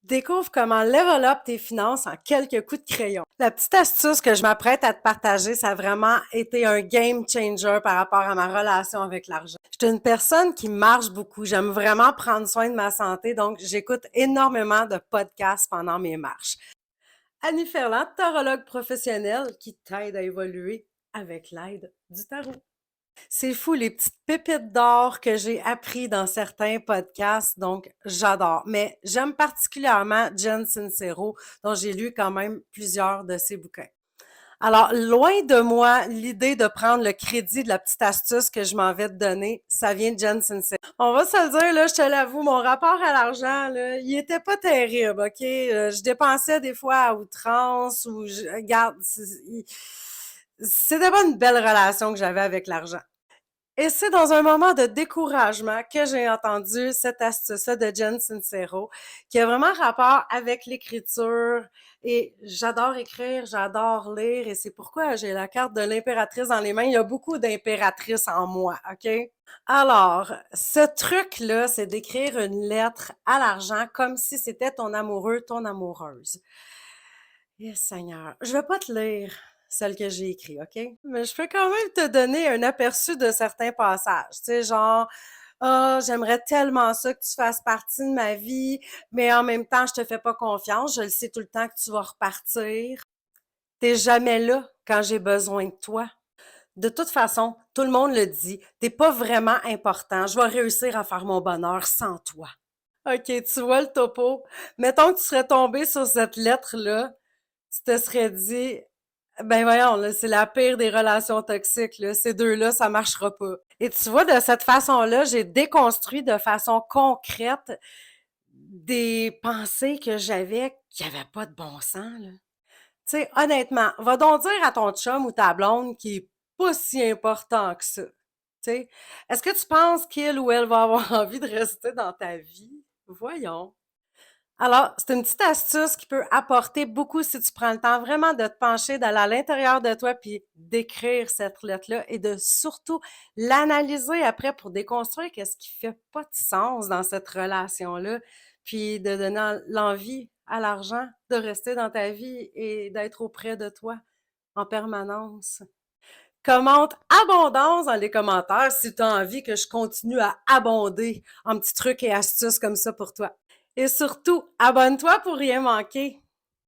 Découvre comment level up tes finances en quelques coups de crayon. La petite astuce que je m'apprête à te partager, ça a vraiment été un game changer par rapport à ma relation avec l'argent. Je suis une personne qui marche beaucoup. J'aime vraiment prendre soin de ma santé, donc j'écoute énormément de podcasts pendant mes marches. Annie Ferland, tarologue professionnelle qui t'aide à évoluer avec l'aide du tarot. C'est fou, les petites pépites d'or que j'ai appris dans certains podcasts, donc j'adore. Mais j'aime particulièrement Jen Sincero, dont j'ai lu quand même plusieurs de ses bouquins. Alors, loin de moi, l'idée de prendre le crédit de la petite astuce que je m'en vais te donner, ça vient de Jen Sincero. On va se le dire, là, je te l'avoue, mon rapport à l'argent, là, il était pas terrible, OK? Je dépensais des fois à outrance ou regarde, c'était pas une belle relation que j'avais avec l'argent. Et c'est dans un moment de découragement que j'ai entendu cette astuce-là de Jen Sincero, qui a vraiment rapport avec l'écriture. Et j'adore écrire, j'adore lire, et c'est pourquoi j'ai la carte de l'impératrice dans les mains. Il y a beaucoup d'impératrices en moi, OK? Alors, ce truc-là, c'est d'écrire une lettre à l'argent comme si c'était ton amoureux, ton amoureuse. Yes, Seigneur. Je vais pas te lire celle que j'ai écrite, OK? Mais je peux quand même te donner un aperçu de certains passages. Tu sais, genre, ah, j'aimerais tellement ça que tu fasses partie de ma vie, mais en même temps, je te fais pas confiance. Je le sais tout le temps que tu vas repartir. T'es jamais là quand j'ai besoin de toi. De toute façon, tout le monde le dit, t'es pas vraiment important. Je vais réussir à faire mon bonheur sans toi. OK, tu vois le topo? Mettons que tu serais tombé sur cette lettre-là, tu te serais dit, ben voyons, là, c'est la pire des relations toxiques, là. Ces deux-là, ça marchera pas. Et tu vois, de cette façon-là, j'ai déconstruit de façon concrète des pensées que j'avais qui n'avaient pas de bon sens, là. Tu sais, honnêtement, va donc dire à ton chum ou ta blonde qui est pas si important que ça. Tu sais, est-ce que tu penses qu'il ou elle va avoir envie de rester dans ta vie? Voyons. Alors, c'est une petite astuce qui peut apporter beaucoup si tu prends le temps vraiment de te pencher, d'aller à l'intérieur de toi puis d'écrire cette lettre-là et de surtout l'analyser après pour déconstruire qu'est-ce qui fait pas de sens dans cette relation-là, puis de donner l'envie à l'argent de rester dans ta vie et d'être auprès de toi en permanence. Commente abondance dans les commentaires si tu as envie que je continue à abonder en petits trucs et astuces comme ça pour toi. Et surtout, abonne-toi pour rien manquer.